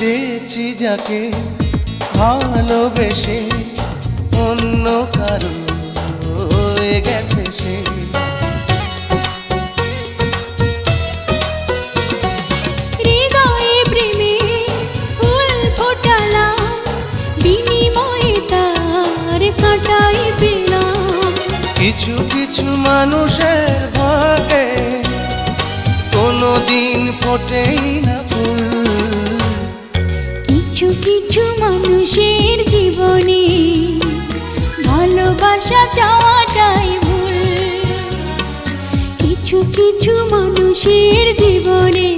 চেয়েছি যাকে ভালোবেসে অন্য কারো হয়ে গেছে সে। হৃদয়ে প্রেমে ফুল ফোটালাম, বিনিময়ে তার কাঁটাই পেলাম। কিছু কিছু মানুষের ভাগে কোনোদিন ফোটেই না ফুল। কিছু কিছু মানুষের জীবনে ভালোবাসা চাওয়াটাই ভুল। কিছু কিছু মানুষের জীবনে